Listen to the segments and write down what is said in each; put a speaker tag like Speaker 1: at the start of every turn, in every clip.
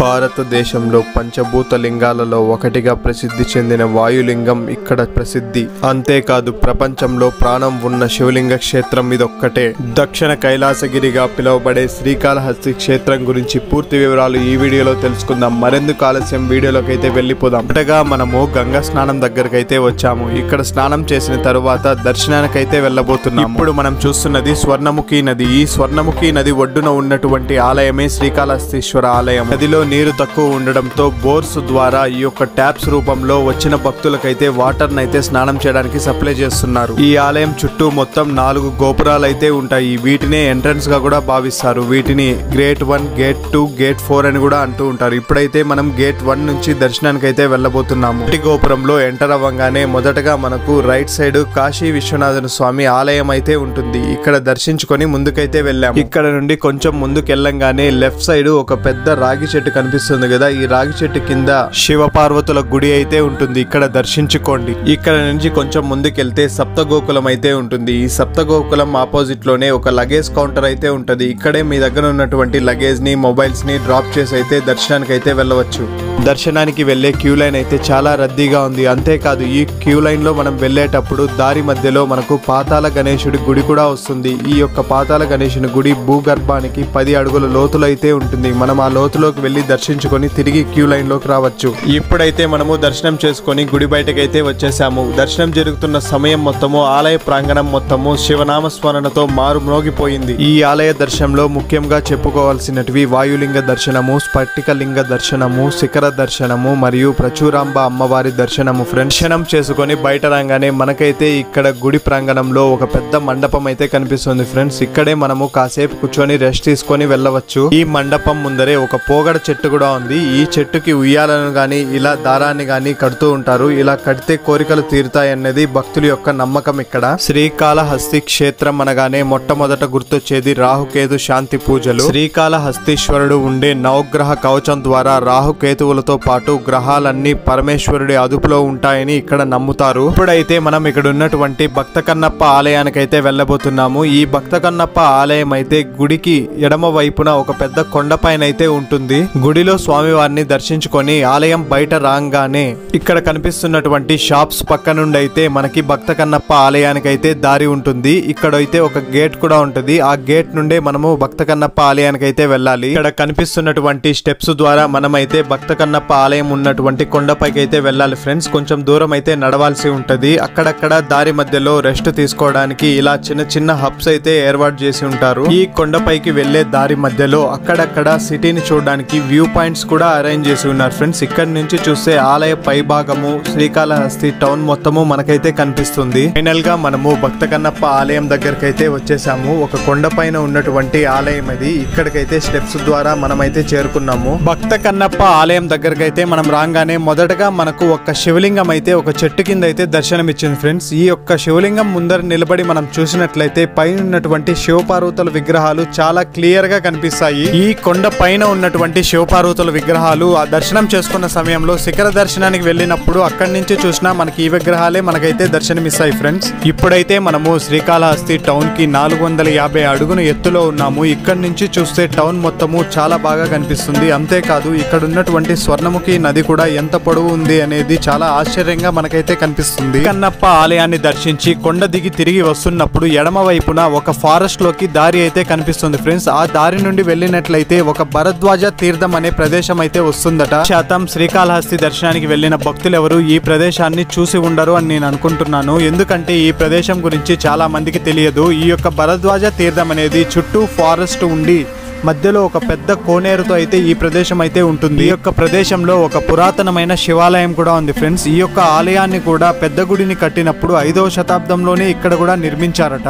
Speaker 1: భారతదేశంలో పంచభూత లింగాలలో ఒకటిగా ప్రసిద్ధి చెందిన వాయులింగం ఇక్కడ ప్రసిద్ధి. అంతేకాదు ప్రపంచంలో ప్రాణం ఉన్న శివలింగ క్షేత్రం ఇదొక్కటే. దక్షిణ కైలాసగిరిగా పిలువబడే శ్రీకాళహస్తి క్షేత్రం గురించి పూర్తి వివరాలు ఈ వీడియోలో తెలుసుకుందాం. మరెందుకు ఆలస్యం, వీడియోలోకి అయితే వెళ్ళిపోదాం. మొదటగా మనము గంగా స్నానం దగ్గరకైతే వచ్చాము. ఇక్కడ స్నానం చేసిన తరువాత దర్శనానికైతే వెళ్ళబోతున్నాం. ఇప్పుడు మనం చూస్తున్నది స్వర్ణముఖి నది. ఈ స్వర్ణముఖి నది ఒడ్డున ఉన్నటువంటి ఆలయమే శ్రీకాళహస్తీశ్వర ఆలయం. నదిలో నీరు తక్కువ ఉండడంతో బోర్స్ ద్వారా ఈ యొక్క ట్యాప్స్ రూపంలో వచ్చిన భక్తులకైతే వాటర్ నైతే స్నానం చేయడానికి సప్లై చేస్తున్నారు. ఈ ఆలయం చుట్టూ మొత్తం 4 గోపురాలు అయితే ఉంటాయి. వీటినే ఎంట్రన్స్ గా కూడా భావిస్తారు. వీటిని గేట్ 1, గేట్ 2, గేట్ 4 అని కూడా అంటూ ఉంటారు. ఇప్పుడైతే మనం గేట్ 1 నుంచి దర్శనానికి అయితే వెళ్ళబోతున్నాము. మొదటి గోపురంలో ఎంటర్ అవ్వగానే మొదటగా మనకు రైట్ సైడ్ కాశీ విశ్వనాథ స్వామి ఆలయం అయితే ఉంటుంది. ఇక్కడ దర్శించుకొని ముందుకైతే వెళ్ళాము. ఇక్కడ నుండి కొంచెం ముందుకు వెళ్ళంగానే లెఫ్ట్ సైడ్ ఒక పెద్ద రాగి చెట్టు కనిపిస్తుంది కదా. ఈ రాగి చెట్టు కింద శివ పార్వతుల గుడి అయితే ఉంటుంది. ఇక్కడ దర్శించుకోండి. ఇక్కడ నుంచి కొంచెం ముందుకెళ్తే సప్త గోకులం అయితే ఉంటుంది. ఈ సప్త గోకులం ఆపోజిట్ లోనే ఒక లగేజ్ కౌంటర్ అయితే ఉంటది. ఇక్కడే మీ దగ్గర ఉన్నటువంటి లగేజ్ ని, మొబైల్స్ ని డ్రాప్ చేసి అయితే దర్శనానికి అయితే వెళ్ళవచ్చు. దర్శనానికి వెళ్లే క్యూ లైన్ అయితే చాలా రద్దీగా ఉంది. అంతేకాదు ఈ క్యూ లైన్ లో మనం వెళ్లేటప్పుడు దారి మధ్యలో మనకు పాతాళ గణేశుడి గుడి కూడా వస్తుంది. ఈ యొక్క పాతాళ గణేశుని గుడి భూగర్భానికి 10 అడుగుల లోతులో అయితే ఉంటుంది. మనం ఆ లోతులోకి వెళ్లి దర్శించుకొని తిరిగి క్యూ లైన్ లోకి రావచ్చు. ఇప్పుడైతే మనము దర్శనం చేసుకొని గుడి బయటకైతే వచ్చేసాము. దర్శనం జరుగుతున్న సమయం మొత్తము ఆలయ ప్రాంగణం మొత్తము శివనామ స్మరణతో మారు మ్రోగిపోయింది. ఈ ఆలయ దర్శనంలో ముఖ్యంగా చెప్పుకోవాల్సినటివి వాయులింగ దర్శనము, స్ఫటిక లింగ దర్శనము, శిఖర దర్శనము మరియు ప్రచురాంబ అమ్మవారి దర్శనము. దర్శనం చేసుకొని బయట రాగానే మనకైతే ఇక్కడ గుడి ప్రాంగణంలో ఒక పెద్ద మండపం అయితే కనిపిస్తుంది ఫ్రెండ్స్. ఇక్కడే మనము కాసేపు కూర్చొని రెస్ట్ తీసుకొని వెళ్ళవచ్చు. ఈ మండపం ముందరే ఒక పోగడ చెట్టు కూడా ఉంది. ఈ చెట్టుకి ఉయ్యాలను గాని ఇలా దారాన్ని గాని కడుతూ ఉంటారు. ఇలా కడితే కోరికలు తీరుతాయన్నది భక్తుల యొక్క నమ్మకం. ఇక్కడ శ్రీకాళహస్తి క్షేత్రం అనగానే మొట్టమొదట గుర్తొచ్చేది రాహుకేతు శాంతి పూజలు. శ్రీకాళహస్తీశ్వరుడు ఉండే నవగ్రహ కవచం ద్వారా రాహుకేతువులతో పాటు గ్రహాలన్నీ పరమేశ్వరుడి అదుపులో ఉంటాయని ఇక్కడ నమ్ముతారు. ఇప్పుడైతే మనం ఇక్కడ ఉన్నటువంటి భక్త కన్నప్ప ఆలయానికైతే వెళ్ళబోతున్నాము. ఈ భక్త కన్నప్ప ఆలయం అయితే గుడికి ఎడమ వైపున ఒక పెద్ద కొండపైన అయితే ఉంటుంది. గుడిలో స్వామివారిని దర్శించుకొని ఆలయం బయట రాగానే ఇక్కడ కనిపిస్తున్నటువంటి షాప్స్ పక్క నుండి అయితే మనకి భక్త కన్నప్ప ఆలయానికి అయితే దారి ఉంటుంది. ఇక్కడైతే ఒక గేట్ కూడా ఉంటుంది. ఆ గేట్ నుండే మనము భక్త కన్నప్ప ఆలయానికి అయితే వెళ్ళాలి. ఇక్కడ కనిపిస్తున్నటువంటి స్టెప్స్ ద్వారా మనమైతే భక్త కన్నప్ప ఆలయం ఉన్నటువంటి కొండపైకి అయితే వెళ్ళాలి ఫ్రెండ్స్. కొంచెం దూరం అయితే నడవాల్సి ఉంటది. అక్కడక్కడ దారి మధ్యలో రెస్ట్ తీసుకోవడానికి ఇలా చిన్న చిన్న హబ్స్ అయితే ఏర్పాటు చేసి ఉంటారు. ఈ కొండపైకి వెళ్లే దారి మధ్యలో అక్కడక్కడ సిటీని చూడడానికి వ్యూ పాయింట్స్ కూడా అరేంజ్ చేసి ఉన్నారు ఫ్రెండ్స్. ఇక్కడ నుంచి చూస్తే ఆలయ పై భాగము శ్రీకాళహస్తి టౌన్ మొత్తము మనకైతే కనిపిస్తుంది. ఫైనల్ గా మనము భక్త కన్నప్ప ఆలయం దగ్గరకైతే వచ్చేసాము. ఒక కొండపైన ఉన్నటువంటి ఆలయం అది. ఇక్కడికైతే స్టెప్స్ ద్వారా మనమైతే చేరుకున్నాము. భక్త కన్నప్ప ఆలయం దగ్గరకైతే మనం రాగానే మొదటగా మనకు ఒక శివలింగం అయితే ఒక చెట్టు కింద అయితే దర్శనం ఇచ్చింది ఫ్రెండ్స్. ఈ యొక్క శివలింగం ముందర నిలబడి మనం చూసినట్లయితే పైన ఉన్నటువంటి శివపార్వతుల విగ్రహాలు చాలా క్లియర్ గా కనిపిస్తాయి. ఈ కొండ పైన ఉన్నటువంటి శివపార్వతుల విగ్రహాలు ఆ దర్శనం చేసుకున్న సమయంలో శిఖర దర్శనానికి వెళ్ళినప్పుడు అక్కడి నుంచి చూసినా మనకి ఈ విగ్రహాలే మనకైతే దర్శనమిస్తాయి ఫ్రెండ్స్. ఇప్పుడైతే మనము శ్రీకాళహస్తి టౌన్ కి 450 అడుగుల ఎత్తులో ఉన్నాము. ఇక్కడ నుంచి చూస్తే టౌన్ మొత్తము చాలా బాగా కనిపిస్తుంది. అంతేకాదు ఇక్కడ ఉన్నటువంటి స్వర్ణముఖి నది కూడా ఎంత పొడవు ఉంది అనేది చాలా ఆశ్చర్యంగా మనకైతే కనిపిస్తుంది. కన్నప్ప ఆలయాన్ని దర్శించి కొండ దిగి తిరిగి వస్తున్నప్పుడు ఎడమ వైపున ఒక ఫారెస్ట్ లోకి దారి అయితే కనిపిస్తుంది ఫ్రెండ్స్. ఆ దారి నుండి వెళ్ళినట్లయితే ఒక భరద్వాజ తీర్థం అనే ప్రదేశం అయితే వస్తుందట. శాతం శ్రీకాళహస్తి దర్శనానికి వెళ్లిన భక్తులు ఎవరు ఈ ప్రదేశాన్ని చూసి ఉండరు అని నేను అనుకుంటున్నాను. ఎందుకంటే ఈ ప్రదేశం గురించి చాలా మందికి తెలియదు. ఈ యొక్క భరద్వాజ తీర్థం అనేది చుట్టూ ఫారెస్ట్ ఉండి మధ్యలో ఒక పెద్ద కోనేరుతో అయితే ఈ ప్రదేశం అయితే ఉంటుంది. ఈ యొక్క ప్రదేశంలో ఒక పురాతనమైన శివాలయం కూడా ఉంది ఫ్రెండ్స్. ఈ యొక్క ఆలయాన్ని కూడా పెద్ద గుడిని కట్టినప్పుడు 5వ శతాబ్దంలోనే ఇక్కడ కూడా నిర్మించారట.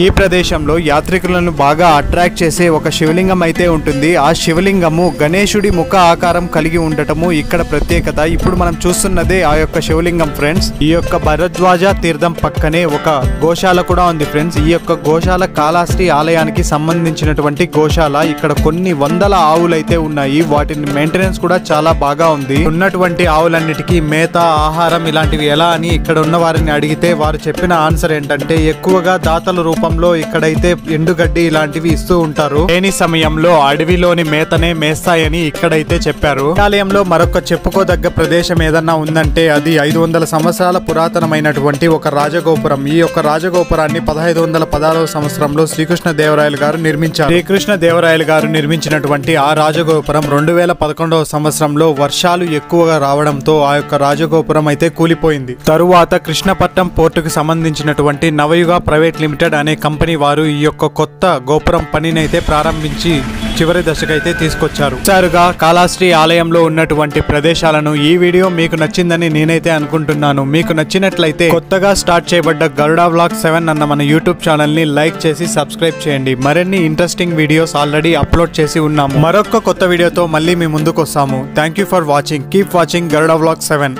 Speaker 1: ఈ ప్రదేశంలో యాత్రికులను బాగా అట్రాక్ట్ చేసే ఒక శివలింగం అయితే ఉంటుంది. ఆ శివలింగము గణేశుడి ముఖ ఆకారం కలిగి ఉండటము ఇక్కడ ప్రత్యేకత. ఇప్పుడు మనం చూస్తున్నదే ఆ యొక్క శివలింగం ఫ్రెండ్స్. ఈ యొక్క భరద్వాజ తీర్థం పక్కనే ఒక గోశాల కూడా ఉంది ఫ్రెండ్స్. ఈ యొక్క గోశాల కాళహస్తి ఆలయానికి సంబంధించినటువంటి గోశాల.
Speaker 2: ఇక్కడ కొన్ని వందల ఆవులు అయితే ఉన్నాయి. వాటిని మెయింటెనెన్స్ కూడా చాలా బాగా ఉంది. ఉన్నటువంటి ఆవులన్నిటికీ మేత, ఆహారం ఇలాంటివి ఎలా అని ఇక్కడ ఉన్న వారిని అడిగితే వారు చెప్పిన ఆన్సర్ ఏంటంటే ఎక్కువగా దాతల రూపంలో ఇక్కడైతే ఎండుగడ్డి ఇలాంటివి ఇస్తూ ఉంటారు. లేని సమయంలో అడవిలోని మేతనే మేస్తాయని ఇక్కడైతే చెప్పారు. ఆలయంలో మరొక చెప్పుకోదగ్గ ప్రదేశం ఏదన్నా ఉందంటే అది 500 సంవత్సరాల పురాతనమైనటువంటి ఒక రాజగోపురం. ఈ యొక్క రాజగోపురాన్ని 1516వ సంవత్సరంలో శ్రీకృష్ణదేవరాయలు గారు నిర్మించారు. శ్రీకృష్ణదేవరాయలు గారు నిర్మించినటువంటి ఆ రాజగోపురం 2011వ సంవత్సరంలో వర్షాలు ఎక్కువగా రావడంతో ఆ యొక్క రాజగోపురం అయితే కూలిపోయింది. తరువాత కృష్ణపట్నం పోర్టుకు సంబంధించినటువంటి నవయుగ ప్రైవేట్ లిమిటెడ్ అనే కంపెనీ వారు ఈ యొక్క కొత్త గోపురం పనిని అయితే ప్రారంభించి చివరి దశకైతే తీసుకొచ్చారు. సారుగా కాళహస్తి ఆలయంలో ఉన్నటువంటి ప్రదేశాలను ఈ వీడియో మీకు నచ్చిందని నేనైతే అనుకుంటున్నాను. మీకు నచ్చినట్లయితే కొత్తగా స్టార్ట్ చేయబడ్డ గరుడ వ్లాగ్ 7 అన్న మన యూట్యూబ్ ఛానల్ ని లైక్ చేసి సబ్స్క్రైబ్ చేయండి. మరిన్ని ఇంట్రెస్టింగ్ వీడియోస్ ఆల్రెడీ అప్లోడ్ చేసి ఉన్నాము. మరొక కొత్త వీడియోతో మళ్ళీ మీ ముందుకు వస్తాము. Thank you for watching. Keep watching Garuda vlog 7.